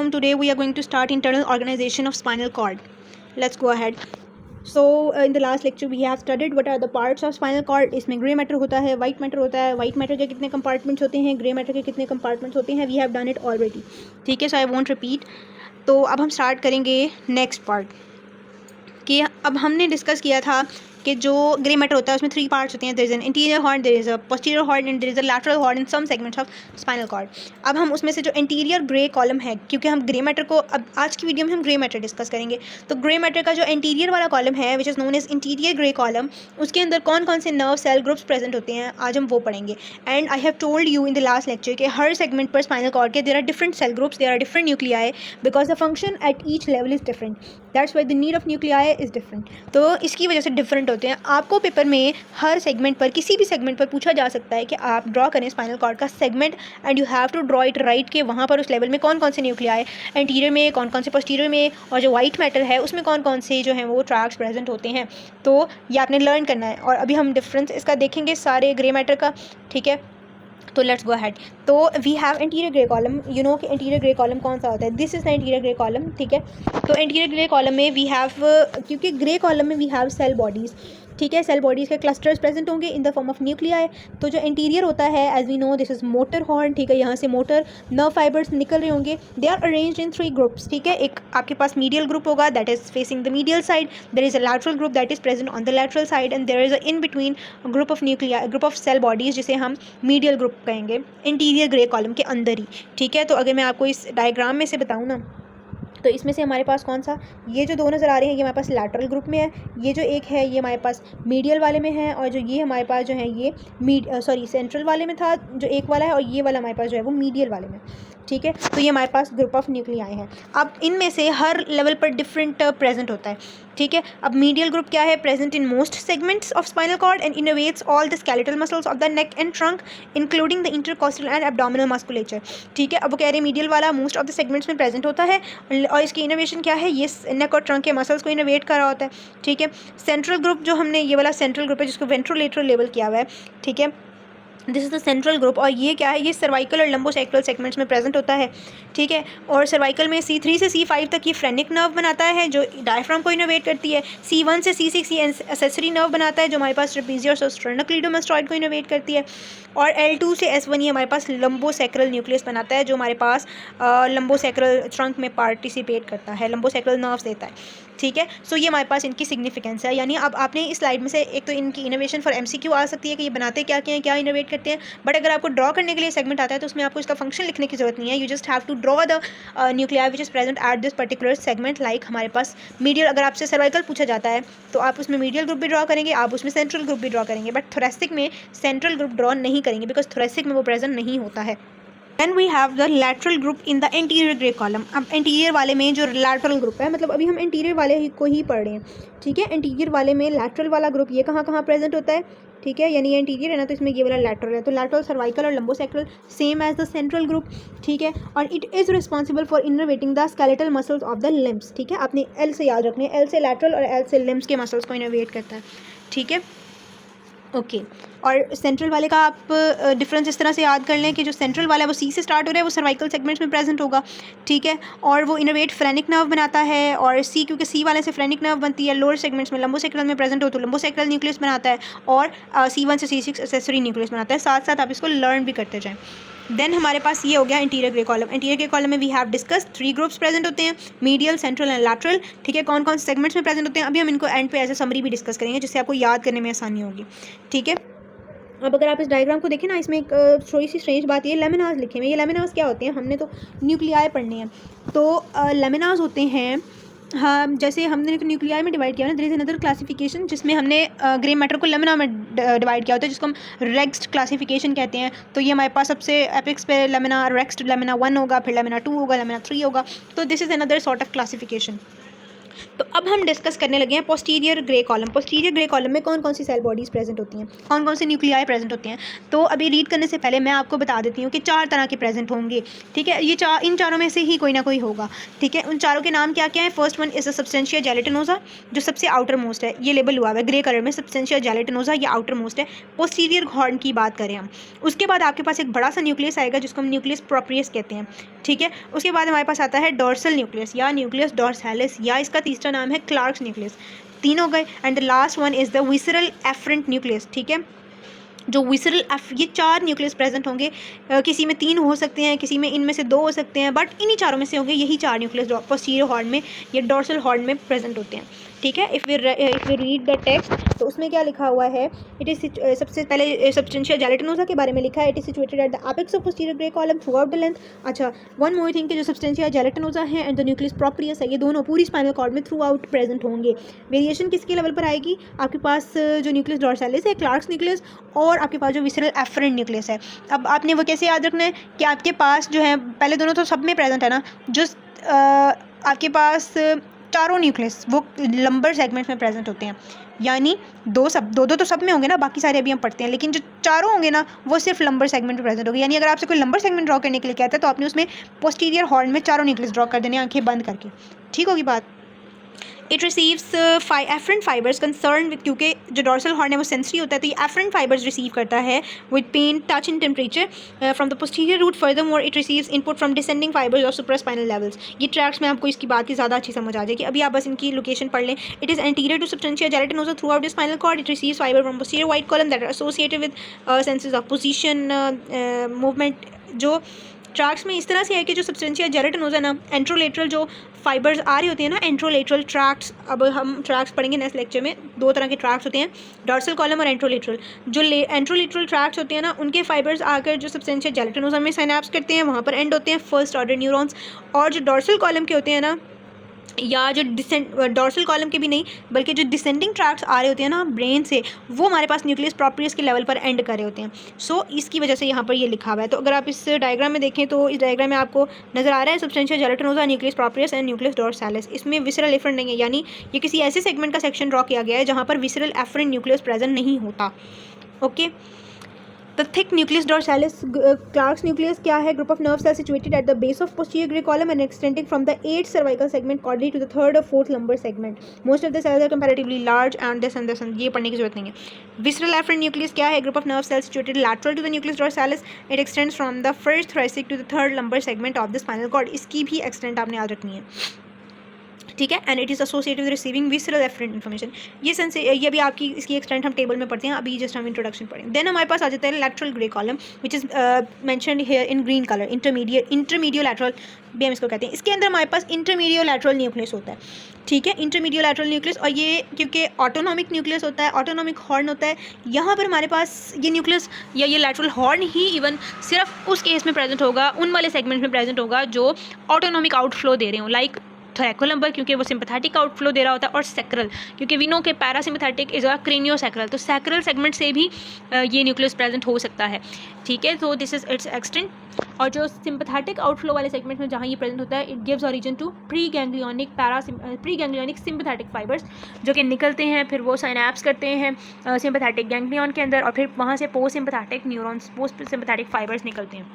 From today we are going to start internal organization of spinal cord. Let's go ahead. So in the last lecture we have studied what are the parts of spinal cord. इसमें grey matter होता है, white matter होता है, white matter के कितने compartments होते हैं, grey matter के कितने compartments होते हैं, we have done it already. ठीक है, so I won't repeat. तो अब हम स्टार्ट करेंगे नेक्स्ट पार्ट कि अब हमने डिस्कस किया था कि जो ग्रे मैटर होता है उसमें 3 पार्ट्स होते हैं. There is an interior horn, there is a posterior horn and there is a lateral horn in some segments of spinal cord. अब हम उसमें से जो इंटीरियर ग्रे कॉलम है, क्योंकि हम ग्रे मैटर को अब आज की वीडियो में हम ग्रे मैटर डिस्कस करेंगे, तो ग्रे मैटर का जो इंटीरियर वाला कॉलम है which is known as interior grey column, उसके अंदर कौन कौन से नर्व सेल ग्रुप्स प्रेजेंट होते हैं आज हम वो पढ़ेंगे. And I have told you in the last lecture कि हर सेगमेंट पर स्पाइनल कॉर्ड के there are different cell groups, there are different nuclei because the function at each level is different. That's why the need of nuclei is different. तो इसकी वजह से different होते हैं. आपको पेपर में हर सेगमेंट पर, किसी भी सेगमेंट पर पूछा जा सकता है कि आप ड्रॉ करें स्पाइनल कॉर्ड का segment and you have to draw it right के वहाँ पर उस लेवल में कौन कौन से न्यूक्लियाई एंटीरियर में, कौन कौन से पोस्टीरियर में, और जो वाइट मैटर है उसमें कौन कौन से जो हैं वो ट्रैक्स प्रेजेंट होते हैं. तो ये आपने लर्न करना है. और अभी हम डिफरेंस इसका देखेंगे सारे ग्रे मैटर का. ठीक है, तो लेट्स गो अहेड. तो we have interior grey column. You know कि इंटीरियर ग्रे कॉलम कौन सा होता है. This is the interior grey column. ठीक है, तो इंटीरियर ग्रे कॉलम में वी हैव, क्योंकि ग्रे कॉलम में वी हैव सेल बॉडीज़. ठीक है, सेल बॉडीज़ के क्लस्टर्स प्रेजेंट होंगे in the form of nuclei. तो जो इंटीरियर होता है as we know this is motor horn. ठीक है, यहाँ से मोटर नर्व फाइबर्स निकल रहे होंगे. They are arranged in 3 groups. ठीक है, एक आपके पास मीडियल ग्रुप होगा that is facing the medial side. There is a lateral group that is present on the lateral side and there is a in between group of nuclei, group of cell bodies जिसे हम medial group कहेंगे interior grey column के अंदर ही. ठीक है, तो अगर मैं आपको इस डायग्राम में से बताऊँ ना, तो इसमें से हमारे पास कौन सा, ये जो 2 नज़र आ रहे हैं ये हमारे पास लैटरल ग्रुप में है. ये जो एक है ये हमारे पास मीडियल वाले में है, और जो ये हमारे पास जो है ये सेंट्रल वाले में था जो एक वाला है, और ये वाला हमारे पास जो है वो मीडियल वाले में. ठीक है, तो ये हमारे पास ग्रुप ऑफ न्यूक्लियाई हैं. अब इनमें से हर लेवल पर डिफरेंट प्रेजेंट होता है. ठीक है, अब मीडियल ग्रुप क्या है, present in most segments of spinal cord and innovates all the skeletal muscles of the neck and trunk including the intercostal and abdominal musculature. ठीक है, अब वो कह रहे हैं मीडियल वाला मोस्ट ऑफ द सेगमेंट्स में प्रेजेंट होता है, और इसकी इनोवेशन क्या है, ये नेक और ट्रंक के मसल्स को इनोवेट कर रहा होता है. ठीक है, सेंट्रल ग्रुप जो हमने, ये वाला सेंट्रल ग्रुप है जिसको वेंट्रोलेटरल लेवल किया हुआ है. ठीक है, this is the central group, और ये क्या है, ये सर्वाइकल और लंबोसेक्रल सेगमेंट्स में प्रेजेंट होता है. ठीक है, और सर्वाइकल में C3 से C5 तक ये फ्रेनिक नर्व बनाता है जो डायफ्राम को इनोवेट करती है. C1 से C6 ये एसेसरी नर्व बनाता है जो हमारे पास ट्रेपीजियस और स्टर्नोक्लीडोमास्टॉइड को इनोवेट करती है. और L2 से S1 ये हमारे पास लंबोसेक्रल न्यूक्लियस बनाता है जो हमारे पास लंबोसेक्रल ट्रंक में पार्टिसिपेट करता है, लंबोसेक्रल नर्व्स देता है. ठीक है, सो ये हमारे पास इनकी सिग्निफिकेंस है. यानी अब आपने इस स्लाइड में से एक तो इनकी इनोवेशन फॉर MCQ आ सकती है कि ये बनाते क्या क्या हैं, क्या इनोवेट करते हैं, बट अगर आपको ड्रॉ करने के लिए सेगमेंट आता है तो उसमें आपको इसका फंक्शन लिखने की जरूरत नहीं है. You just have to draw the nuclei which is present at this particular segment. Like हमारे पास मीडियल, अगर आपसे सर्वाइकल पूछा जाता है तो आप उसमें मीडियल ग्रुप भी ड्रॉ करेंगे, आप उसमें सेंट्रल ग्रुप भी ड्रॉ करेंगे, बट थोरेसिक में सेंट्रल ग्रुप ड्रॉ नहीं करेंगे बिकॉज थोरेसिक में वो प्रेजेंट नहीं होता है. Then we have the lateral group in the anterior gray column. अब इंटीरियर वाले में जो lateral group है, मतलब अभी हम इंटीरियर वाले को ही पढ़ रहे हैं. ठीक है, इंटीरियर वाले में lateral वाला ग्रुप ये कहाँ कहाँ प्रेजेंट होता है. ठीक है, यानी ये इंटीरियर है ना, तो इसमें ये वाला लैटरल है, तो लैटरल, सर्वाइकल और lumbosacral same as the central group. ठीक है, और it is responsible for innovating the skeletal muscles of the limbs. ठीक है, आपने L से याद रखने, L से लैटरल और L से लिम्स के मसल्स को इनोवेट करता है. ठीक है, ओके. और सेंट्रल वाले का आप डिफरेंस इस तरह से याद कर लें कि जो सेंट्रल वाला है वो C से स्टार्ट हो रहा है, वो सर्वाइकल सेगमेंट्स में प्रेजेंट होगा. ठीक है, और वो इनोवेट फ्रेनिक नर्व बनाता है, और C क्योंकि C वाले से फ्रेनिक नर्व बनती है, लोअर सेगमेंट्स में लंबोसेक्रल में प्रेजेंट हो तो लंबोसेक्रल न्यूक्लियस बनाता है, और C1 से C6 एसेसरी न्यूक्लियस बनाता है. साथ साथ आप इसको लर्न भी करते जाएँ. देन हमारे पास ये हो गया interior grey column. Interior grey column में we have discuss 3 groups present होते हैं, मीडियल, सेंट्रल एंड लैटरल. ठीक है, कौन कौन सेगमेंट्स में प्रेजेंट होते हैं अभी हम इनको एंड पे एज ए समरी भी डिस्कस करेंगे जिससे आपको याद करने में आसानी होगी. ठीक है, अब अगर आप इस डायग्राम को देखें ना, इसमें एक थोड़ी सी स्ट्रेंज बात, ये लेमिनास लिखे हुए हैं. ये लेमिनास क्या होते हैं, हमने तो न्यूक्लियाई पढ़ने हैं. तो लेमिनास होते हैं, हाँ, जैसे हमने न्यूक्लियाई में डिवाइड किया ना, देयर इज अनदर क्लासिफिकेशन जिसमें हमने ग्रे मैटर को लेमिना में डिवाइड किया होता है जिसको हम रेक्स्ड क्लासिफिकेशन कहते हैं. तो ये हमारे पास सबसे एपिक्स पे लेमिना, रेक्स्ड लेमिना 1 होगा, फिर लेमिना 2 होगा, लेमिना 3 होगा. तो this is another sort of classification. तो अब हम डिस्कस करने लगे हैं posterior grey column. Posterior grey column में कौन कौन सी सेल बॉडीज़ प्रेजेंट होती हैं, कौन कौन से न्यूक्लियाई प्रेजेंट होते हैं। तो अभी रीड करने से पहले मैं आपको बता देती हूँ कि 4 तरह के प्रेजेंट होंगे, ठीक है। ये इन चारों में से ही कोई ना कोई होगा, ठीक है। उन चारों के नाम क्या क्या है। First one is the substantia gelatinosa, जो सबसे आउटर मोस्ट है, ये लेबल हुआ है ग्रे कलर में, सब्सटेंशिया जेलेटिनोसा, ये आउटर मोस्ट है। पोस्टीरियर हॉर्न की बात करें हम, उसके बाद आपके पास एक बड़ा सा न्यूक्लियस आएगा जिसको हम न्यूक्लियस प्रोप्रियस कहते हैं, ठीक है। उसके बाद हमारे पास आता है डॉर्सल न्यूक्लियस या न्यूक्लियस डॉर्सैलिस, या इसका तीसरा नाम है क्लार्क्स न्यूक्लियस। 3 हो गए। And the last one is the visceral efferent nucleus, ठीक है। जो विसरल ये 4 न्यूक्लियस प्रेजेंट होंगे, किसी में 3 हो सकते हैं, किसी में इनमें से 2 हो सकते हैं, बट इन्हीं चारों में से होंगे यही 4 न्यूक्लियस पोस्टीरियर हॉर्न में या डॉर्सल हॉर्न में प्रेजेंट होते हैं, ठीक है। If we read the text, तो उसमें क्या लिखा हुआ है। इट इज़ सबसे पहले सब्सटेंशिया जेलेटिनोसा के बारे में लिखा है। It is situated at the apex of posterior grey column through out the length. अच्छा, वन मोर थिंग कि जो सब्सटेंशिया जेलेटिनोसा है एंड द न्यूक्लियस प्रोप्रियस है, ये दोनों पूरी स्पाइनल कॉर्ड में थ्रू आउट प्रेजेंट होंगे। वेरिएशन किसके लेवल पर आएगी, आपके पास जो न्यूक्लियस डॉर्सैलिस है, क्लार्क्स न्यूक्लियस, और आपके पास जो विसरल एफरेंट न्यूक्लियस है। अब आपने वो कैसे याद रखना है कि आपके पास जो है, पहले दोनों तो सब में प्रेजेंट है ना, जो आपके पास चारों न्यूक्लियस वो लंबर सेगमेंट्स में प्रेजेंट होते हैं, यानी दो तो सब में होंगे ना, बाकी सारे अभी हम पढ़ते हैं, लेकिन जो चारों होंगे ना वो सिर्फ लंबर सेगमेंट में प्रेजेंट होंगे। यानी अगर आपसे कोई लंबर सेगमेंट ड्रॉ करने के लिए कहता है तो आपने उसमें पोस्टीरियर हॉर्न में चारों न्यूक्लियस ड्रॉ कर देने, आंखें बंद करके, ठीक होगी बात। It receives efferent fibers concern with, क्योंकि जो डॉर्सल हॉर्न है वो सेंसरी होता है, तो ये एफरेंट फाइबर्स रिसीव करता है with pain, touch and temperature from the posterior root. Further more it receives input from descending fibers और सुप्रास्पाइनल लेवल्स। ये ट्रैक्स में आपको इसकी बात की ज़्यादा अच्छी समझ आ जाएगी, अभी आप बस इनकी लोकेशन पढ़ लें। It is anterior to substantia gelatinosa throughout the spinal cord. It receives fiber from posterior white column that are associated with senses of position, movement. जो ट्रैक्स में इस तरह से है कि जो सब्सटेंशिया जेलेटिनोसा ना, एंट्रोलेटरल जो फाइबर्स आ रही होती हैं ना, एंट्रोलेटरल ट्रैक्स, अब हम ट्रैक्स पढ़ेंगे नेक्स्ट लेक्चर में। 2 तरह के ट्रैक्स होते हैं, डॉर्सल कॉलम और एंट्रोलेटरल। जो एंट्रोलेटरल ट्रैक्स होते हैं ना, उनके फाइबर्स आकर जो सब्सटेंशिया जेलेटिनोसा में साइनैप्स करते हैं, वहाँ पर एंड होते हैं फर्स्ट ऑर्डर न्यूरॉन्स। और जो डॉर्सल कॉलम के होते हैं ना, या जो डॉर्सल कॉलम के भी नहीं बल्कि जो डिसेंडिंग ट्रैक्स आ रहे होते हैं ना ब्रेन से, वो हमारे पास न्यूक्लियस प्रोप्रियस के लेवल पर एंड कर रहे होते हैं। सो इसकी वजह से यहाँ पर ये लिखा हुआ है। तो अगर आप इस डायग्राम में देखें तो इस डायग्राम में आपको नजर आ रहा है substantia gelatinosa, nucleus proprius and nucleus dorsalis. इसमें विसरल एफरेंट नहीं है, यानी ये किसी ऐसे सेगमेंट का सेक्शन ड्रॉ किया गया है जहाँ पर विसरल एफरेंट न्यूक्लियस प्रेजेंट नहीं होता। Okay, the thick nucleus dorsalis, Clarke's nucleus क्या है, group of nerve cells situated at the base of posterior grey column and extending from the 8th cervical segment caudally to the 3rd और 4th lumbar segment. Most of the cells are comparatively large and this, ये पढ़ने की जरूरत नहीं है। Visceral efferent nucleus क्या है, group of nerve cells situated lateral to the nucleus dorsalis. It extends from the 1st thoracic to the 3rd lumbar segment of the spinal cord. इसकी भी एक्सटेंट आपने याद रखनी है, ठीक है। And it is associated with receiving visceral efferent information. ये भी आपकी इसकी एक्सटेंट हम टेबल में पढ़ते हैं, अभी जस्ट हम इंट्रोडक्शन पढ़ेंगे। देन हमारे पास आ जाता है lateral grey column which is mentioned here in green colour, intermediolateral भी हम इसको कहते हैं। इसके अंदर हमारे पास इंटरमीडियो लैटरल न्यूक्लियस होता है, ठीक है, इंटरमीडियो लैटरल न्यूक्लियस। और ये क्योंकि ऑटोनॉमिक न्यूक्लियस होता है, ऑटोनॉमिक हॉर्न होता है, यहाँ पर हमारे पास ये न्यूक्लियस या ये लैटरल हॉर्न ही इवन सिर्फ उस केस में प्रेजेंट होगा, उन वाले सेगमेंट में प्रेजेंट होगा जो ऑटोनॉमिक आउटफ्लो दे रहे हो, लाइक थोरैकोलम्बर क्योंकि वो सिंपैथेटिक आउटफ्लो दे रहा होता है, और सैक्रल क्योंकि वी नो के पैरासिम्पैथेटिक इज अ क्रेनियोसैक्रल, तो सैक्रल सेगमेंट से भी ये न्यूक्लियस प्रेजेंट हो सकता है, ठीक है। तो दिस इज इट्स एक्सटेंट। और जो सिंपैथेटिक आउटफ्लो वाले सेगमेंट में जहाँ ये प्रेजेंट होता है, it gives origin to preganglionic sympathetic fibers जो कि निकलते हैं, फिर वो साइनैप्स करते हैं सिंपैथेटिक गैंग्लियन के अंदर, और फिर वहाँ से post sympathetic neurons, post sympathetic fibres निकलते हैं।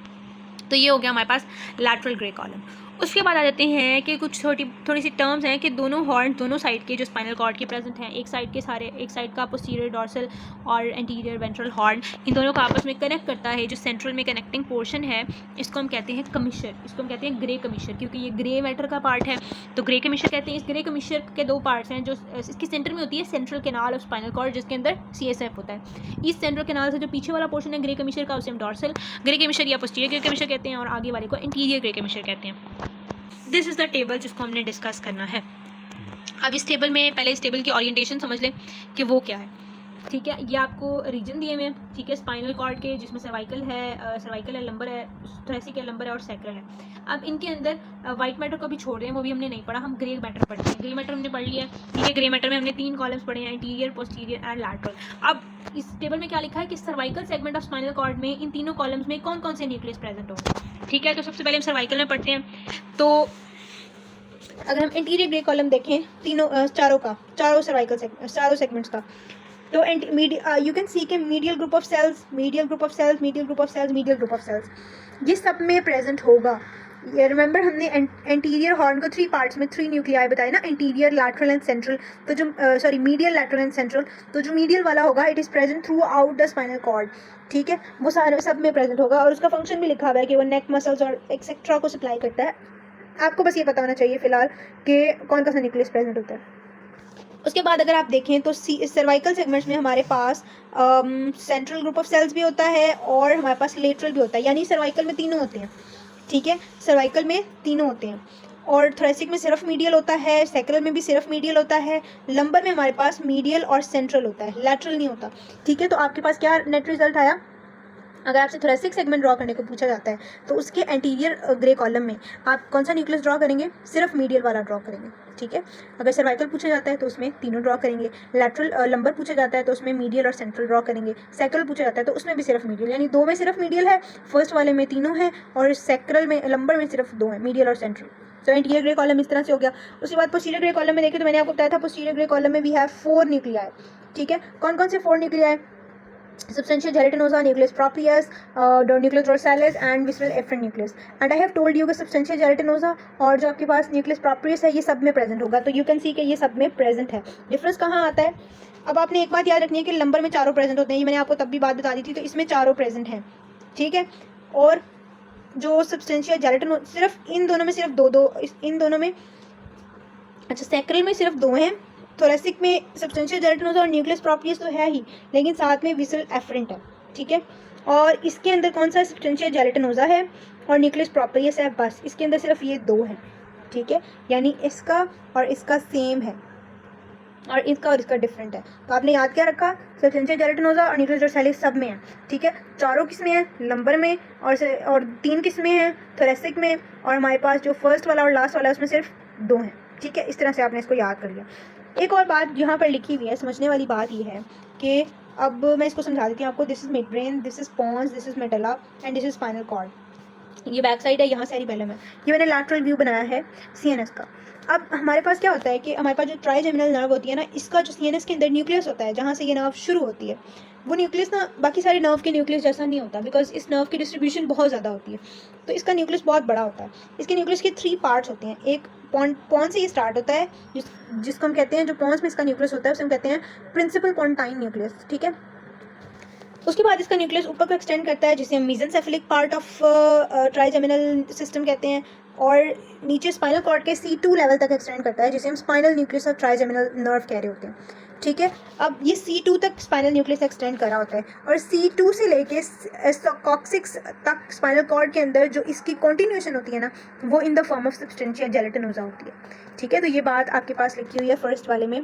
तो ये हो गया हमारे पास लैटरल ग्रे कॉलम। उसके बाद आ जाते हैं कि कुछ थोड़ी सी टर्म्स हैं कि दोनों हॉर्न दोनों साइड के जो स्पाइनल कॉर्ड के प्रेजेंट हैं, एक साइड का पोस्टीरियर डॉर्सल और एंटीरियर वेंट्रल हॉर्न, इन दोनों को आपस में कनेक्ट करता है। जो सेंट्रल में कनेक्टिंग पोर्शन है इसको हम कहते हैं कमिशर, इसको हम कहते हैं ग्रे कमिशर, क्योंकि ये ग्रे मैटर का पार्ट है तो ग्रे कमिशर कहते हैं। इस ग्रे कमिशर के 2 पार्ट्स हैं, जो इसकी सेंटर में होती है central canal of spinal cord जिसके अंदर CSF होता है। इस सेंट्रल कैनाल से जो पीछे वाला पोर्शन है ग्रे कमिशर का, उसे हम डॉर्सल ग्रे कमिशर या पोस्टीरियर ग्रे कमिशर कहते हैं, और आगे वाले को इंटीरियर ग्रे कमिशर कहते हैं। दिस इज़ द टेबल जिसको हमने डिस्कस करना है। अब इस टेबल में पहले इस टेबल की ओरिएंटेशन समझ लें कि वो क्या है, ठीक है। ये आपको रीजन दिए हुए हैं, ठीक है, स्पाइनल कॉर्ड के, जिसमें सर्वाइकल है, लंबर है, थोरैसिक है, लंबर है और सैक्रल है। अब इनके अंदर वाइट मैटर को भी छोड़ रहे हैं, वो भी हमने नहीं पढ़ा, हम ग्रे मैटर पढ़ते हैं। ग्रे मैटर हमने पढ़ लिया है, ठीक है। ग्रे मैटर में हमने 3 कॉलम्स पढ़े हैं, इंटीरियर, पोस्टीरियर एंड लैटरल। अब इस टेबल में क्या लिखा है कि cervical segment of spinal cord में इन तीनों कॉलम्स में कौन कौन से न्यूक्लियस प्रेजेंट होंगे, ठीक है। तो सबसे पहले हम सर्वाइकल में पढ़ते हैं। तो अगर हम इंटीरियर ग्रे कॉलम देखें चारों सेगमेंट्स का, तो यू कैन सी के medial group of cells, medial group of cells, medial group of cells, medial group of cells, ये सब में प्रेजेंट होगा। ये रिमेंबर हमने एंटीरियर हॉर्न को 3 पार्ट्स में 3 न्यूक्लियाई बताए ना, इंटीरियर, लैटरल एंड सेंट्रल। तो जो मीडियल, लैटरल एंड सेंट्रल, तो जो मीडियल वाला होगा it is present throughout the spinal cord, ठीक है, वो सारे सब में प्रेजेंट होगा। और उसका फंक्शन भी लिखा हुआ है कि वो नेक मसल्स और एक्सेट्रा को सप्लाई करता है। आपको बस ये पता होना चाहिए फिलहाल कि कौन सा न्यूक्लियस प्रेजेंट होता है। उसके बाद अगर आप देखें तो सर्वाइकल सेगमेंट्स में हमारे पास सेंट्रल ग्रुप ऑफ सेल्स भी होता है और हमारे पास लेटरल भी होता है, यानी सर्वाइकल में तीनों होते हैं, ठीक है, सर्वाइकल में तीनों होते हैं। और थोरेसिक में सिर्फ मीडियल होता है, सैक्रल में भी सिर्फ मीडियल होता है, लंबर में हमारे पास मीडियल और सेंट्रल होता है, लैटरल नहीं होता, ठीक है। तो आपके पास क्या नेट रिजल्ट आया? अगर आपसे थोरेसिक सेगमेंट ड्रॉ करने को पूछा जाता है तो उसके एंटीरियर ग्रे कॉलम में आप कौन सा न्यूक्लियस ड्रॉ करेंगे? सिर्फ मीडियल वाला ड्रॉ करेंगे, ठीक है। अगर सर्वाइकल पूछा जाता है तो उसमें तीनों ड्रॉ करेंगे, लैटरल लंबर पूछा जाता है तो उसमें मीडियल और सेंट्रल ड्रॉ करेंगे, सैक्रल पूछा जाता है तो उसमें भी सिर्फ मीडियल, यानी 2 में सिर्फ मीडियल है, फर्स्ट वाले में तीनों है, और सैक्रल में लंबर में सिर्फ 2 है, मीडियल और सेंट्रल। तो एंटीरियर ग्रे कॉलम इस तरह से हो गया। उसके बाद पोस्टीरियर ग्रे कॉलम में देखें तो मैंने आपको बताया था पोस्टीरियर ग्रे कॉलम में वी हैव 4 न्यूक्लियाई, ठीक है। कौन कौन से 4 nuclei? substantia gelatinosa, nucleus proprius, nucleus dorsalis and visceral efferent nucleus. And I have told you कि substantia gelatinosa और जो आपके पास nucleus proprius है ये सब में प्रेजेंट होगा। तो you can see कि ये सब में प्रेजेंट है। डिफरेंस कहाँ आता है? अब आपने एक बात याद रखनी है कि लंबर में चारों प्रेजेंट होते हैं, ये मैंने आपको तब भी बात बता दी थी, तो इसमें चारों प्रेजेंट हैं, ठीक है। और जो substantia gelatinosa सिर्फ इन दोनों में सिर्फ दो इन दोनों में, अच्छा सैक्रल में सिर्फ 2 हैं, थोरेसिक में सबस्टेंशिया जेलेटिनोसा और न्यूक्लियस प्रोप्रियस तो है ही, लेकिन साथ में विसरल एफरेंट है, ठीक है। और इसके अंदर कौन सा? सबस्टेंशिया जेलेटिनोसा है और न्यूक्लियस प्रोप्रियस है, बस इसके अंदर सिर्फ ये 2 हैं, ठीक है। यानी इसका और इसका सेम है और इसका डिफरेंट है। तो आपने याद क्या रखा? सबस्टेंशिया जेलेटिनोसा और न्यूक्लियस डोर्सालिस सब में है, ठीक है। चारों किस्में हैं लंबर में और 3 किस्में हैं थोरेसिक में, और हमारे पास जो फर्स्ट वाला और लास्ट वाला है उसमें सिर्फ 2 हैं, ठीक है। इस तरह से आपने इसको याद कर लिया। एक और बात यहाँ पर लिखी हुई है, समझने वाली बात ये है कि अब मैं इसको समझा देती हूँ आपको। This is midbrain, this is pons, this is medulla and this is spinal cord. ये बैक साइड है, यहाँ सेरिबेलम है, ये मैंने लैटरल व्यू बनाया है सीएनएस का। अब हमारे पास क्या होता है कि हमारे पास जो ट्राइजेमिनल नर्व होती है ना, इसका जो सीएनएस के अंदर न्यूक्लियस होता है जहाँ से ये नर्व शुरू होती है, वो न्यूक्लियस ना बाकी सारे नर्व के न्यूक्लियस जैसा नहीं होता, बिकॉज इस नर्व की डिस्ट्रीब्यूशन बहुत ज़्यादा होती है, तो इसका न्यूक्लियस बहुत बड़ा होता है। इसके न्यूक्लियस के 3 पार्ट्स होते हैं। एक पॉन्स से ये स्टार्ट होता है, जिसको हम कहते हैं, जो पॉन्स में इसका न्यूक्लियस होता है उसे हम कहते हैं प्रिंसिपल पॉन्टाइन न्यूक्लियस, ठीक है। उसके बाद इसका न्यूक्लियस ऊपर को एक्सटेंड करता है जिसे हम मेसेनसेफेलिक पार्ट ऑफ ट्राइजेमिनल सिस्टम कहते हैं, और नीचे स्पाइनल कॉर्ड के C2 लेवल तक एक्सटेंड करता है जिसे हम spinal nucleus of trigeminal nerve कह रहे होते हैं, ठीक है। अब ये C2 तक स्पाइनल न्यूक्लियस एक्सटेंड कर रहा होता है, और C2 से लेके कॉक्सिक्स तक स्पाइनल कॉर्ड के अंदर जो इसकी कॉन्टिन्यूएशन होती है ना, वो इन the form of substantia gelatinosa होती है, ठीक है। तो ये बात आपके पास लिखी हुई है फर्स्ट वाले में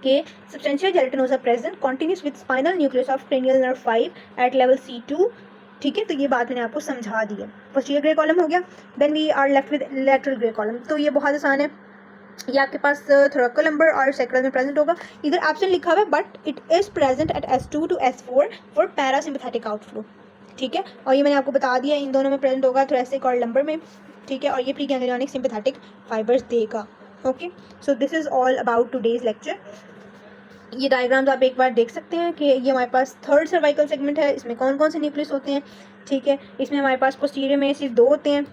कि substantia gelatinosa present continuous with spinal nucleus of cranial nerve 5 at level C2, ठीक है। तो ये बात मैंने आपको समझा दी है। पोस्टीरियर ग्रे कॉलम हो गया, then we are left with lateral grey column. तो ये बहुत आसान है, ये आपके पास थोरैकल लंबर और सैक्रल में प्रेजेंट होगा। इधर एब्सेंट लिखा हुआ है but it is present at S2 to S4 for parasympathetic outflow, ठीक है। और ये मैंने आपको बता दिया इन दोनों में प्रेजेंट होगा, थोरैसिक और लंबर में, ठीक है। और ये प्री गैंग्लियोनिक सिंपैथेटिक फाइबर्स देगा, okay. So this is all about today's lecture. ये डायग्राम्स आप एक बार देख सकते हैं कि ये हमारे पास 3rd सर्वाइकल सेगमेंट है, इसमें कौन कौन से न्यूक्लियस होते हैं, ठीक है। इसमें हमारे पास पोस्टीरियर में सिर्फ 2 होते हैं,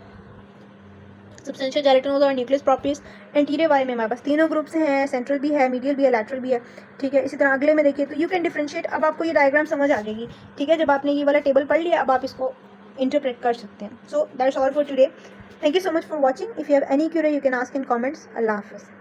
सबस्टेंशिया जेलेटिनोसा और न्यूक्लियस प्रोप्रियस। एंटीरियर वाले में हमारे पास तीनों ग्रुप्स हैं, सेंट्रल भी है, मीडियल भी है, लैटरल भी है, ठीक है। इसी तरह अगले में देखिए तो यू कैन डिफरेंशिएट। अब आपको ये डायग्राम समझ आ जाएगी, ठीक है। जब आपने ये वाला टेबल पढ़ लिया अब आप इसको इंटरप्रेट कर सकते हैं। So that's all for today. Thank you so much for watching. If you have any query you can ask in comments. अल्लाह हाफिज़।